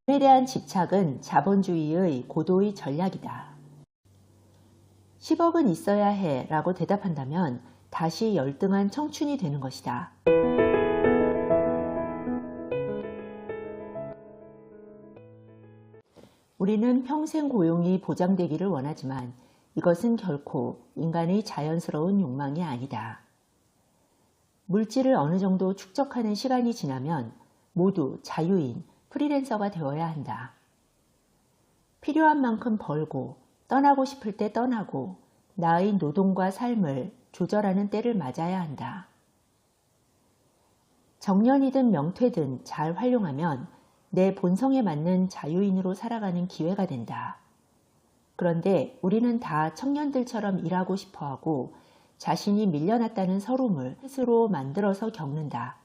에 대한 집착은 자본주의의 고도의 전략이다. 10억은 있어야 해 라고 대답한다면 다시 열등한 청춘이 되는 것이다. 우리는 평생 고용이 보장되기를 원하지만 이것은 결코 인간의 자연스러운 욕망이 아니다. 물질을 어느 정도 축적하는 시간이 지나면 모두 자유인, 프리랜서가 되어야 한다. 필요한 만큼 벌고 떠나고 싶을 때 떠나고 나의 노동과 삶을 조절하는 때를 맞아야 한다. 정년이든 명퇴든 잘 활용하면 내 본성에 맞는 자유인으로 살아가는 기회가 된다. 그런데 우리는 다 청년들처럼 일하고 싶어하고 자신이 밀려났다는 서름을 스스로 만들어서 겪는다.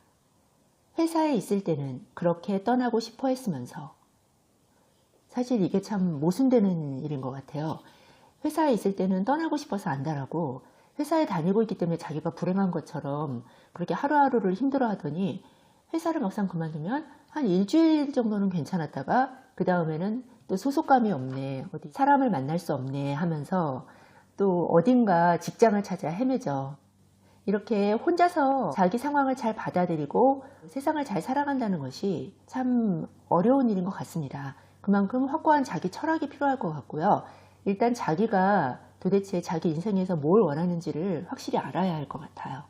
회사에 있을 때는 그렇게 떠나고 싶어 했으면서. 사실 이게 참 모순되는 일인 것 같아요. 회사에 있을 때는 떠나고 싶어서 안다라고 회사에 다니고 있기 때문에 자기가 불행한 것처럼 그렇게 하루하루를 힘들어하더니 회사를 막상 그만두면 한 일주일 정도는 괜찮았다가 그 다음에는 또 소속감이 없네, 어디 사람을 만날 수 없네 하면서 또 어딘가 직장을 찾아 헤매죠. 이렇게 혼자서 자기 상황을 잘 받아들이고 세상을 잘 살아간다는 것이 참 어려운 일인 것 같습니다. 그만큼 확고한 자기 철학이 필요할 것 같고요. 일단 자기가 도대체 자기 인생에서 뭘 원하는지를 확실히 알아야 할 것 같아요.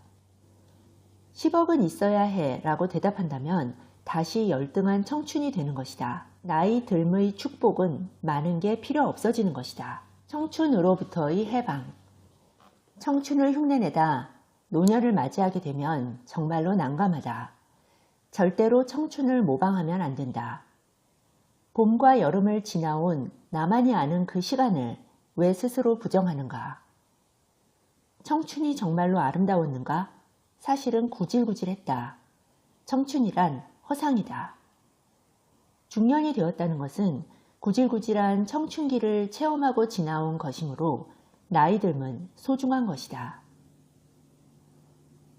10억은 있어야 해 라고 대답한다면 다시 열등한 청춘이 되는 것이다. 나이 듦의 축복은 많은 게 필요 없어지는 것이다. 청춘으로부터의 해방. 청춘을 흉내내다 노년을 맞이하게 되면 정말로 난감하다. 절대로 청춘을 모방하면 안 된다. 봄과 여름을 지나온 나만이 아는 그 시간을 왜 스스로 부정하는가? 청춘이 정말로 아름다웠는가? 사실은 구질구질했다. 청춘이란 허상이다. 중년이 되었다는 것은 구질구질한 청춘기를 체험하고 지나온 것이므로 나이 듦은 소중한 것이다.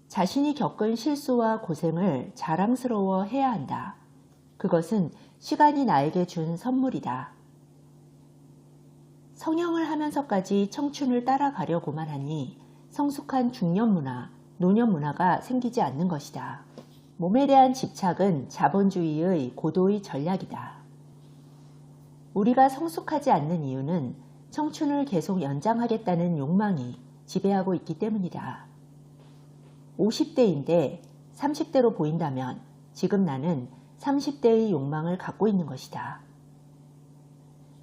자신이 겪은 실수와 고생을 자랑스러워 해야 한다. 그것은 시간이 나에게 준 선물이다. 성형을 하면서까지 청춘을 따라가려고만 하니 성숙한 중년 문화, 노년 문화가 생기지 않는 것이다. 몸에 대한 집착은 자본주의의 고도의 전략이다. 우리가 성숙하지 않는 이유는 청춘을 계속 연장하겠다는 욕망이 지배하고 있기 때문이다. 50대인데 30대로 보인다면 지금 나는 30대의 욕망을 갖고 있는 것이다.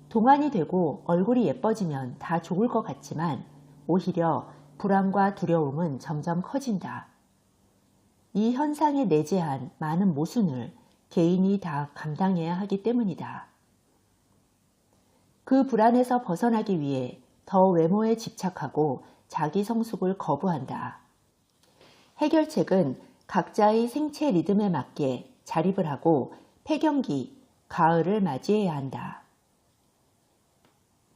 동안이 되고 얼굴이 예뻐지면 다 좋을 것 같지만 오히려 불안과 두려움은 점점 커진다. 이 현상에 내재한 많은 모순을 개인이 다 감당해야 하기 때문이다. 그 불안에서 벗어나기 위해 더 외모에 집착하고 자기 성숙을 거부한다. 해결책은 각자의 생체 리듬에 맞게 자립을 하고 폐경기, 가을을 맞이해야 한다.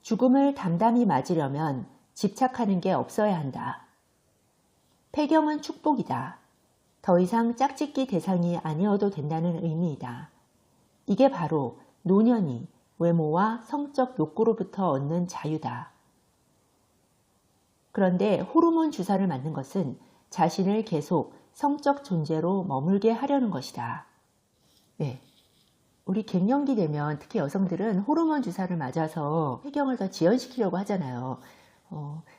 죽음을 담담히 맞으려면 집착하는 게 없어야 한다. 폐경은 축복이다. 더 이상 짝짓기 대상이 아니어도 된다는 의미이다. 이게 바로 노년이 외모와 성적 욕구로부터 얻는 자유다. 그런데 호르몬 주사를 맞는 것은 자신을 계속 성적 존재로 머물게 하려는 것이다. 네. 우리 갱년기 되면 특히 여성들은 호르몬 주사를 맞아서 폐경을 더 지연시키려고 하잖아요.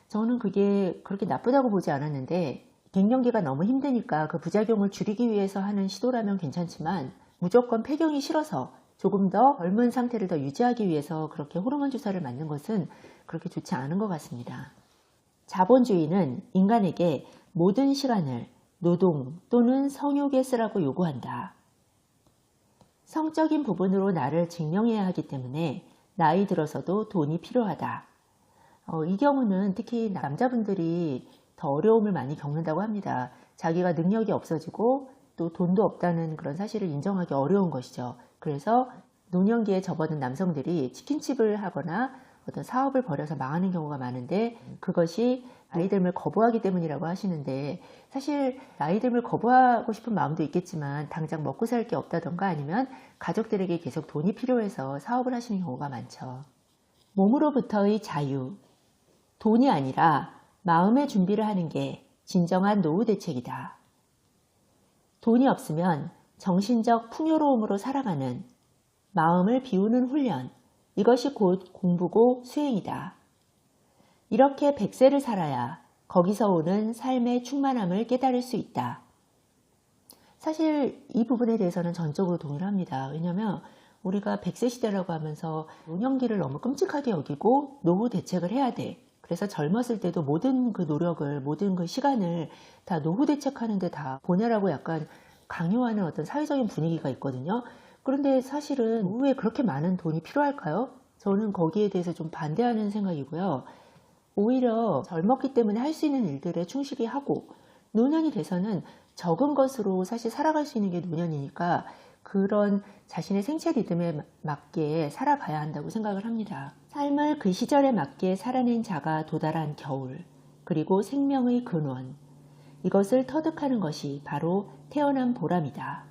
저는 그게 그렇게 나쁘다고 보지 않았는데 갱년기가 너무 힘드니까 그 부작용을 줄이기 위해서 하는 시도라면 괜찮지만 무조건 폐경이 싫어서 조금 더 젊은 상태를 더 유지하기 위해서 그렇게 호르몬 주사를 맞는 것은 그렇게 좋지 않은 것 같습니다. 자본주의는 인간에게 모든 시간을 노동 또는 성욕에 쓰라고 요구한다. 성적인 부분으로 나를 증명해야 하기 때문에 나이 들어서도 돈이 필요하다. 이 경우는 특히 남자분들이 더 어려움을 많이 겪는다고 합니다. 자기가 능력이 없어지고 또 돈도 없다는 그런 사실을 인정하기 어려운 것이죠. 그래서 노년기에 접어든 남성들이 치킨집을 하거나 어떤 사업을 벌여서 망하는 경우가 많은데 그것이 나이 듦을 거부하기 때문이라고 하시는데, 사실 나이 듦을 거부하고 싶은 마음도 있겠지만 당장 먹고 살 게 없다던가 아니면 가족들에게 계속 돈이 필요해서 사업을 하시는 경우가 많죠. 몸으로부터의 자유, 돈이 아니라 마음의 준비를 하는 게 진정한 노후 대책이다. 돈이 없으면 정신적 풍요로움으로 살아가는 마음을 비우는 훈련, 이것이 곧 공부고 수행이다. 이렇게 100세를 살아야 거기서 오는 삶의 충만함을 깨달을 수 있다. 사실 이 부분에 대해서는 전적으로 동의를 합니다. 왜냐하면 우리가 100세 시대라고 하면서 노년기를 너무 끔찍하게 여기고 노후 대책을 해야 돼. 그래서 젊었을 때도 모든 그 노력을, 모든 그 시간을 다 노후 대책하는 데 다 보내라고 약간 강요하는 어떤 사회적인 분위기가 있거든요. 그런데 사실은 노후에 그렇게 많은 돈이 필요할까요? 저는 거기에 대해서 좀 반대하는 생각이고요. 오히려 젊었기 때문에 할 수 있는 일들에 충실히 하고 노년이 돼서는 적은 것으로 사실 살아갈 수 있는 게 노년이니까 그런 자신의 생체 리듬에 맞게 살아가야 한다고 생각을 합니다. 삶을 그 시절에 맞게 살아낸 자가 도달한 겨울, 그리고 생명의 근원, 이것을 터득하는 것이 바로 태어난 보람이다.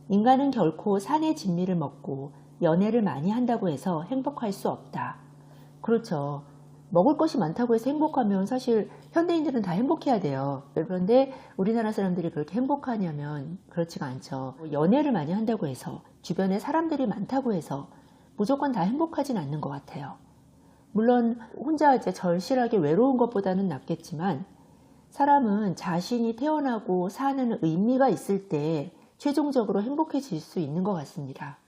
인간은 결코 산의 진미를 먹고 연애를 많이 한다고 해서 행복할 수 없다. 그렇죠. 먹을 것이 많다고 해서 행복하면 사실 현대인들은 다 행복해야 돼요. 그런데 우리나라 사람들이 그렇게 행복하냐면 그렇지가 않죠. 연애를 많이 한다고 해서, 주변에 사람들이 많다고 해서 무조건 다 행복하진 않는 것 같아요. 물론 혼자 이제 절실하게 외로운 것보다는 낫겠지만, 사람은 자신이 태어나고 사는 의미가 있을 때 최종적으로 행복해질 수 있는 것 같습니다.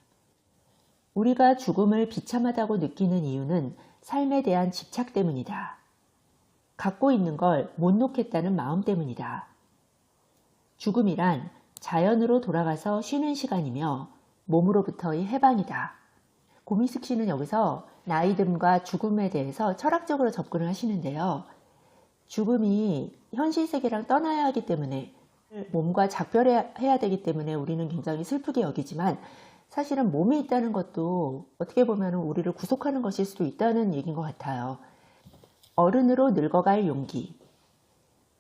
우리가 죽음을 비참하다고 느끼는 이유는 삶에 대한 집착 때문이다. 갖고 있는 걸 못 놓겠다는 마음 때문이다. 죽음이란 자연으로 돌아가서 쉬는 시간이며 몸으로부터의 해방이다. 고미숙 씨는 여기서 나이듦과 죽음에 대해서 철학적으로 접근을 하시는데요. 죽음이 현실 세계랑 떠나야 하기 때문에, 몸과 작별해야 되기 때문에 우리는 굉장히 슬프게 여기지만, 사실은 몸이 있다는 것도 어떻게 보면 우리를 구속하는 것일 수도 있다는 얘기인 것 같아요. 어른으로 늙어갈 용기.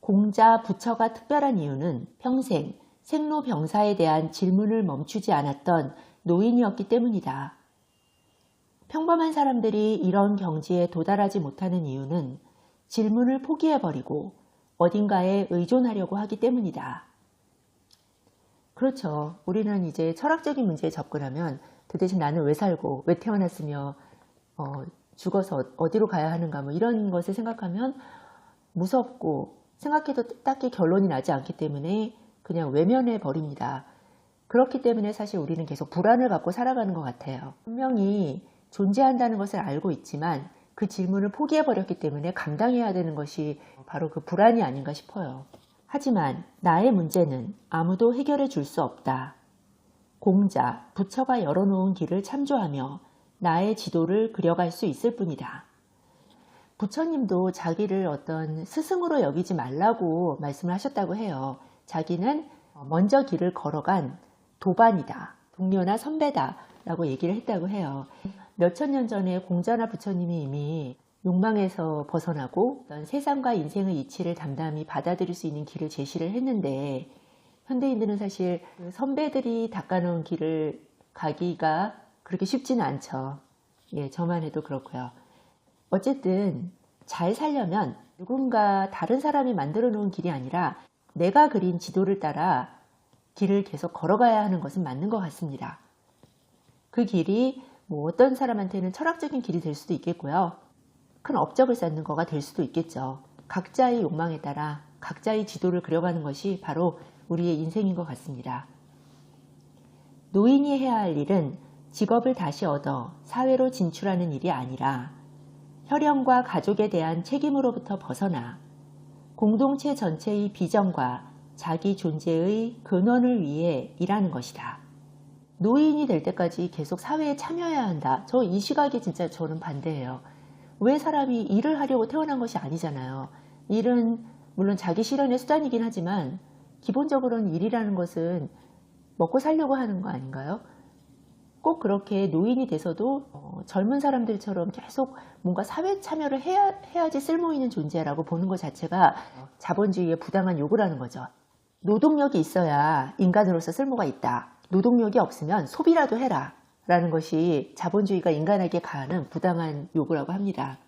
공자, 부처가 특별한 이유는 평생 생로병사에 대한 질문을 멈추지 않았던 노인이었기 때문이다. 평범한 사람들이 이런 경지에 도달하지 못하는 이유는 질문을 포기해버리고 어딘가에 의존하려고 하기 때문이다. 그렇죠. 우리는 이제 철학적인 문제에 접근하면 도대체 나는 왜 살고 왜 태어났으며 죽어서 어디로 가야 하는가 뭐 이런 것을 생각하면 무섭고 생각해도 딱히 결론이 나지 않기 때문에 그냥 외면해 버립니다. 그렇기 때문에 사실 우리는 계속 불안을 갖고 살아가는 것 같아요. 분명히 존재한다는 것을 알고 있지만 그 질문을 포기해 버렸기 때문에 감당해야 되는 것이 바로 그 불안이 아닌가 싶어요. 하지만 나의 문제는 아무도 해결해 줄 수 없다. 공자, 부처가 열어놓은 길을 참조하며 나의 지도를 그려갈 수 있을 뿐이다. 부처님도 자기를 어떤 스승으로 여기지 말라고 말씀을 하셨다고 해요. 자기는 먼저 길을 걸어간 도반이다, 동료나 선배다 라고 얘기를 했다고 해요. 몇천 년 전에 공자나 부처님이 이미 욕망에서 벗어나고 세상과 인생의 이치를 담담히 받아들일 수 있는 길을 제시를 했는데, 현대인들은 사실 선배들이 닦아놓은 길을 가기가 그렇게 쉽지는 않죠. 예, 저만 해도 그렇고요. 어쨌든 잘 살려면 누군가 다른 사람이 만들어 놓은 길이 아니라 내가 그린 지도를 따라 길을 계속 걸어가야 하는 것은 맞는 것 같습니다. 그 길이 뭐 어떤 사람한테는 철학적인 길이 될 수도 있겠고요. 큰 업적을 쌓는 거가 될 수도 있겠죠. 각자의 욕망에 따라 각자의 지도를 그려가는 것이 바로 우리의 인생인 것 같습니다. 노인이 해야 할 일은 직업을 다시 얻어 사회로 진출하는 일이 아니라 혈연과 가족에 대한 책임으로부터 벗어나 공동체 전체의 비전과 자기 존재의 근원을 위해 일하는 것이다. 노인이 될 때까지 계속 사회에 참여해야 한다. 저 이 시각이 진짜 저는 반대예요. 왜 사람이 일을 하려고 태어난 것이 아니잖아요. 일은 물론 자기 실현의 수단이긴 하지만 기본적으로는 일이라는 것은 먹고 살려고 하는 거 아닌가요? 꼭 그렇게 노인이 돼서도 젊은 사람들처럼 계속 뭔가 사회 참여를 해야지 쓸모 있는 존재라고 보는 것 자체가 자본주의의 부당한 요구라는 거죠. 노동력이 있어야 인간으로서 쓸모가 있다. 노동력이 없으면 소비라도 해라. 라는 것이 자본주의가 인간에게 가하는 부당한 요구라고 합니다.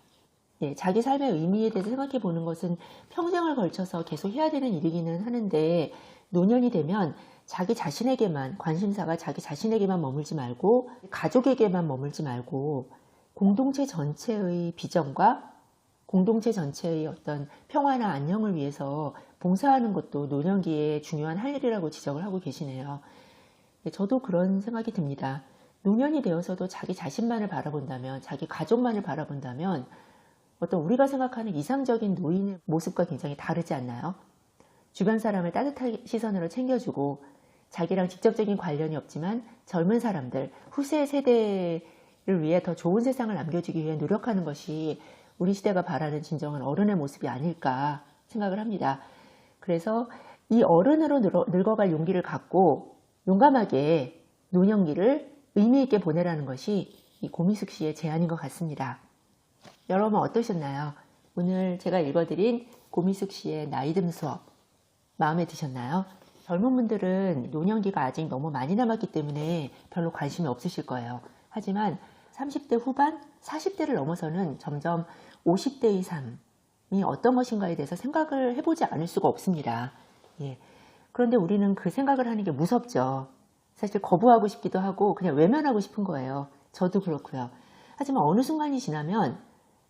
예, 자기 삶의 의미에 대해서 생각해 보는 것은 평생을 걸쳐서 계속 해야 되는 일이기는 하는데, 노년이 되면 자기 자신에게만, 관심사가 자기 자신에게만 머물지 말고 가족에게만 머물지 말고 공동체 전체의 비전과 공동체 전체의 어떤 평화나 안녕을 위해서 봉사하는 것도 노년기에 중요한 할 일이라고 지적을 하고 계시네요. 저도 그런 생각이 듭니다. 노년이 되어서도 자기 자신만을 바라본다면, 자기 가족만을 바라본다면 어떤 우리가 생각하는 이상적인 노인의 모습과 굉장히 다르지 않나요? 주변 사람을 따뜻한 시선으로 챙겨주고 자기랑 직접적인 관련이 없지만 젊은 사람들, 후세 세대를 위해 더 좋은 세상을 남겨주기 위해 노력하는 것이 우리 시대가 바라는 진정한 어른의 모습이 아닐까 생각을 합니다. 그래서 이 어른으로 늙어갈 용기를 갖고 용감하게 노년기를 의미 있게 보내라는 것이 이 고미숙 씨의 제안인 것 같습니다. 여러분 어떠셨나요? 오늘 제가 읽어드린 고미숙 씨의 나이듦 수업 마음에 드셨나요? 젊은 분들은 노년기가 아직 너무 많이 남았기 때문에 별로 관심이 없으실 거예요. 하지만 30대 후반, 40대를 넘어서는 점점 50대의 삶이 어떤 것인가에 대해서 생각을 해보지 않을 수가 없습니다. 예. 그런데 우리는 그 생각을 하는 게 무섭죠. 사실 거부하고 싶기도 하고 그냥 외면하고 싶은 거예요. 저도 그렇고요. 하지만 어느 순간이 지나면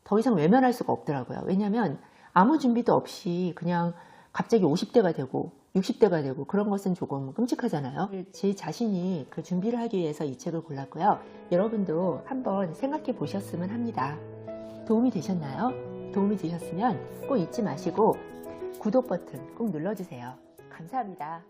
더 이상 외면할 수가 없더라고요. 왜냐하면 아무 준비도 없이 그냥 갑자기 50대가 되고 60대가 되고 그런 것은 조금 끔찍하잖아요. 제 자신이 그 준비를 하기 위해서 이 책을 골랐고요. 여러분도 한번 생각해 보셨으면 합니다. 도움이 되셨나요? 도움이 되셨으면 꼭 잊지 마시고 구독 버튼 꼭 눌러주세요. 감사합니다.